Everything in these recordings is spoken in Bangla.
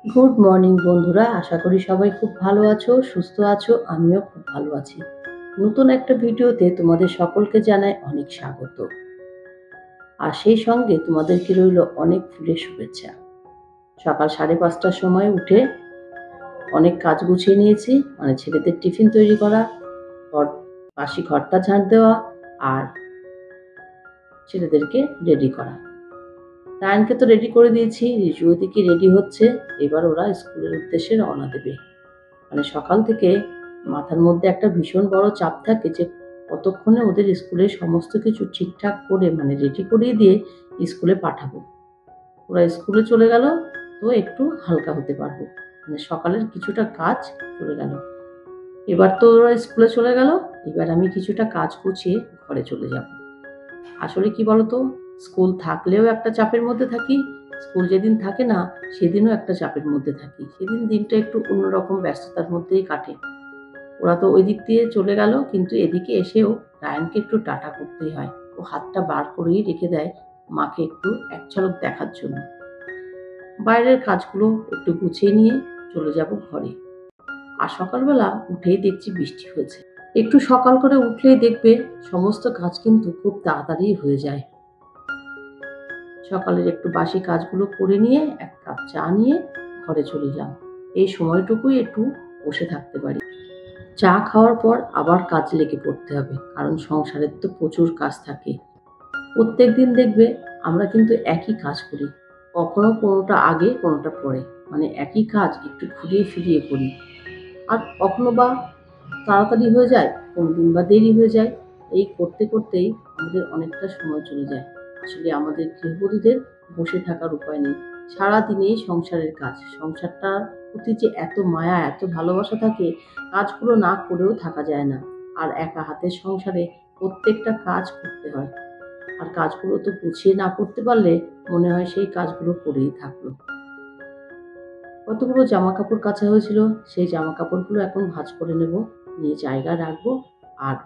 গুড মর্নিং বন্ধুরা, আশা করি সবাই খুব ভালো আছো, সুস্থ আছো। আমিও খুব ভালো আছি। নতুন একটা ভিডিওতে তোমাদের সকলকে জানাই অনেক স্বাগত। আর সেই সঙ্গে তোমাদেরকে রইল অনেক ফুলের শুভেচ্ছা। সকাল 5:30টার সময় উঠে অনেক কাজ গুছিয়ে নিয়েছি, মানে ছেলেদের টিফিন তৈরি করা, ঘর বাসি ঘরটা ঝাড় দেওয়া আর ছেলেদেরকে রেডি করা। রায়ানকে তো রেডি করে দিয়েছি, রিজু ওদিকে রেডি হচ্ছে। এবার ওরা স্কুলের উদ্দেশ্যে রওনা দেবে। মানে সকাল থেকে মাথার মধ্যে একটা ভীষণ বড় চাপ থাকে যে কতক্ষণে ওদের স্কুলের সমস্ত কিছু ঠিকঠাক করে মানে রেডি করিয়ে দিয়ে স্কুলে পাঠাবো। ওরা স্কুলে চলে গেল তো একটু হালকা হতে পারবো, মানে সকালের কিছুটা কাজ চলে গেল। এবার তো ওরা স্কুলে চলে গেল, এবার আমি কিছুটা কাজ গুছিয়ে ঘরে চলে যাব। আসলে কি বলতো, স্কুল থাকলেও একটা চাপের মধ্যে থাকি, স্কুল যেদিন থাকে না সেদিনও একটা চাপের মধ্যে থাকি। সেদিন দিনটা একটু অন্যরকম ব্যস্ততার মধ্যেই কাটে। ওরা তো ওই দিক দিয়ে চলে গেল, কিন্তু এদিকে এসেও রায়ানকে একটু টাটা করতেই হয়। ও হাতটা বার করেই রেখে দেয় মাকে একটু এক ঝলক দেখার জন্য। বাইরের কাজগুলো একটু গুছিয়ে নিয়ে চলে যাব ঘরে। আর সকালবেলা উঠেই দেখছি বৃষ্টি হয়েছে। একটু সকাল করে উঠলেই দেখবে সমস্ত কাজ কিন্তু খুব তাড়াতাড়ি হয়ে যায়। সকালের একটু বাসি কাজগুলো করে নিয়ে এক কাপ চা নিয়ে ঘরে চলে যাও। এই সময়টুকুই একটু বসে থাকতে পারি। চা খাওয়ার পর আবার কাজ লেগে পড়তে হবে, কারণ সংসারের তো প্রচুর কাজ থাকে। প্রত্যেকদিন দেখবে আমরা কিন্তু একই কাজ করি, কখনো কোনোটা আগে কোনোটা পরে, মানে একই কাজ একটু ঘুরিয়ে ফিরিয়ে করি। আর কখনো বা তাড়াতাড়ি হয়ে যায়, কোনোদিন বা দেরি হয়ে যায়। এই করতে করতেই আমাদের অনেকটা সময় চলে যায়। আসলে আমাদের গৃহবধূদের বসে থাকার উপায় নেই। সারাদিনেই সংসারের কাজ, সংসারটার প্রতি যে এত মায়া এত ভালোবাসা থাকে, কাজগুলো না করেও থাকা যায় না। আর একা হাতের সংসারে প্রত্যেকটা কাজ করতে হয়। আর কাজগুলো তো গুছিয়ে না করতে পারলে মনে হয় সেই কাজগুলো করেই থাকলো। কতগুলো জামা কাপড় কাচা হয়েছিল, সেই জামা কাপড়গুলো এখন ভাঁজ করে নেব, নিয়ে জায়গায় রাখবো। আর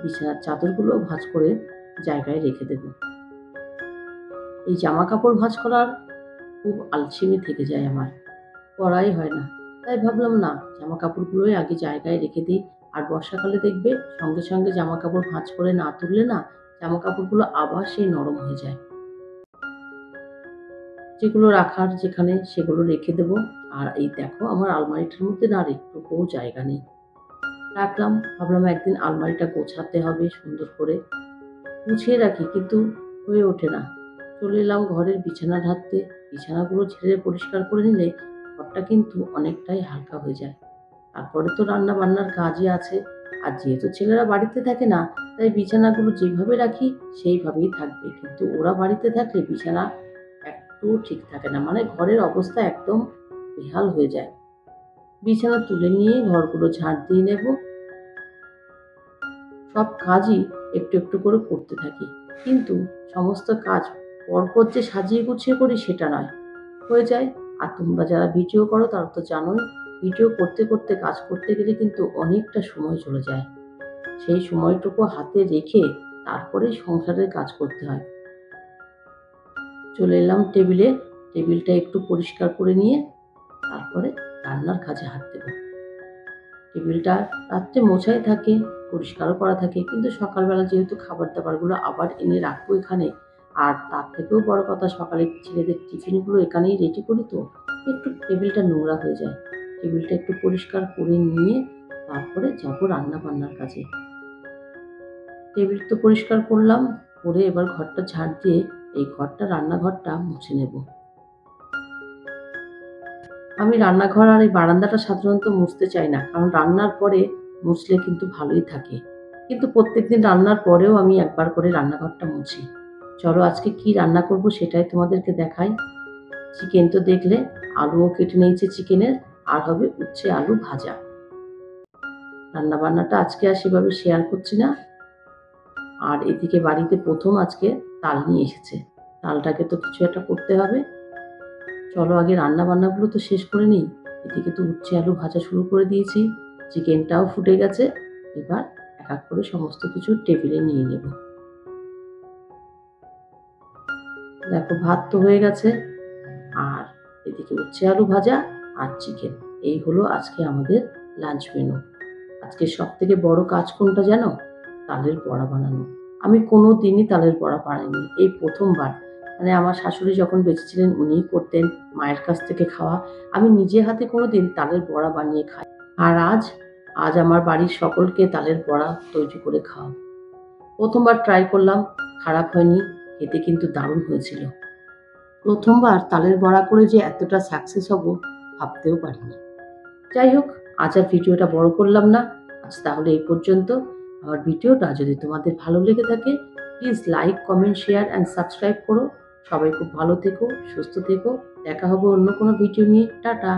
বিছানার চাদরগুলো ভাঁজ করে জায়গায় রেখে দেব। এই জামা কাপড় ভাঁজ করার খুব আলসেমি থেকে যায় আমার, করাই হয় না। তাই ভাবলাম না, জামা কাপড়গুলোই আগে জায়গায় রেখে দিই। আর বর্ষাকালে দেখবে সঙ্গে সঙ্গে জামা কাপড় ভাঁজ করে না তুললে না, জামা কাপড়গুলো আবার সেই নরম হয়ে যায়। যেগুলো রাখার যেখানে সেগুলো রেখে দেব। আর এই দেখো আমার আলমারিটার মধ্যে না আর একটুকুও জায়গা নেই। রাখলাম, ভাবলাম একদিন আলমারিটা গোছাতে হবে সুন্দর করে। গুছিয়ে রাখি কিন্তু হয়ে ওঠে না। চলে এলাম ঘরের বিছানা ঢাকতে। বিছানাগুলো ঝেড়ে পরিষ্কার করে নিলে ঘরটা কিন্তু অনেকটাই হালকা হয়ে যায়। তারপরে তো রান্না বান্নার কাজই আছে। আর যেহেতু ছেলেরা বাড়িতে থাকে না, তাই বিছানাগুলো যেভাবে রাখি সেইভাবেই থাকবে। কিন্তু ওরা বাড়িতে থাকলে বিছানা একটুও ঠিক থাকে না, মানে ঘরের অবস্থা একদম বেহাল হয়ে যায়। বিছানা তুলে নিয়ে ঘরগুলো ঝাড় দিয়ে নেব। সব কাজই একটু একটু করে করতে থাকি, কিন্তু সমস্ত কাজ পরপর যে সাজিয়ে গুছিয়ে করি সেটা নয়, হয়ে যায়। আর তোমরা যারা ভিডিও করো তারা তো জানোই, ভিডিও করতে করতে কাজ করতে গেলে কিন্তু অনেকটা সময় চলে যায়। সেই সময়টুকু হাতে রেখে তারপরেই সংসারের কাজ করতে হয়। চলে এলাম টেবিলে, টেবিলটা একটু পরিষ্কার করে নিয়ে তারপরে রান্নার কাজে হাত দেবো। টেবিলটা রাত্রে মোছাই থাকে, পরিষ্কারও করা থাকে, কিন্তু সকালবেলা যেহেতু খাবার দাবারগুলো আবার এনে রাখবো এখানে, আর তার থেকেও বড় কথা সকালে ছেলেদের টিফিনগুলো এখানেই রেডি করি, তো একটু টেবিলটা নোংরা হয়ে যায়। টেবিলটা একটু পরিষ্কার করে নিয়ে তারপরে যাবো রান্না বান্নার কাজে। টেবিল তো পরিষ্কার করলাম, করে এবার ঘরটা ঝাড় দিয়ে এই ঘরটা রান্নাঘরটা মুছে নেব। আমি রান্নাঘর আর এই বারান্দাটা সাধারণত মুছতে চাই না, কারণ রান্নার পরে মুছলে কিন্তু ভালোই থাকে। কিন্তু প্রত্যেকদিন রান্নার পরেও আমি একবার করে রান্নাঘরটা মুছি। চলো আজকে কি রান্না করব সেটাই তোমাদেরকে দেখাই। চিকেন তো দেখলে, আলুও কেটে নিয়েছি চিকেনের, আর হবে উচ্ছে আলু ভাজা। রান্না বান্নাটা আজকে আর সেভাবে শেয়ার করছি না। আর এদিকে বাড়িতে প্রথম আজকে তাল নিয়ে এসেছে, তালটাকে তো কিছু একটা করতে হবে। চলো আগে রান্না বান্নাগুলো তো শেষ করে নিই। এদিকে তো উচ্ছে আলু ভাজা শুরু করে দিয়েছি, চিকেনটাও ফুটে গেছে। এবার এক এক করে সমস্ত কিছু টেবিলে নিয়ে নেব। দেখো ভাত তো হয়ে গেছে, আর এদিকে উচ্ছে আলু ভাজা আর চিকেন। এই হলো আজকে আমাদের লাঞ্চ মেনু। আজকে সবথেকে বড় কাজ কোনটা জানো? তালের বড়া বানানো। আমি কোনো দিনই তালের বড়া বানাইনি। এই ১ম বার। মানে আমার শাশুড়ি যখন বেঁচে ছিলেন উনিই করতেন, মায়ের কাছ থেকে খাওয়া। আমি নিজে হাতে কোনোদিন তালের বড়া বানিয়ে খাই। আর আজ আমার বাড়ির সকলকে তালের বড়া তৈরি করে খাওয়াবো। ১ম বার ট্রাই করলাম, খারাপ হয়নি। খেতে কিন্তু দারুণ হয়েছিল। ১ম বার তালের বড়া করে যে এতটা সাকসেস হব ভাবতেও পারিনি। যাই হোক, আজ আর ভিডিওটা বড় করলাম না। আজ তাহলে এই পর্যন্ত। আমার ভিডিওটা যদি তোমাদের ভালো লেগে থাকে please like, comment, share and subscribe করো। সবাই খুব ভালো থেকো, সুস্থ থেকো। দেখা হবে অন্য কোনো ভিডিও নিয়ে। টাটা।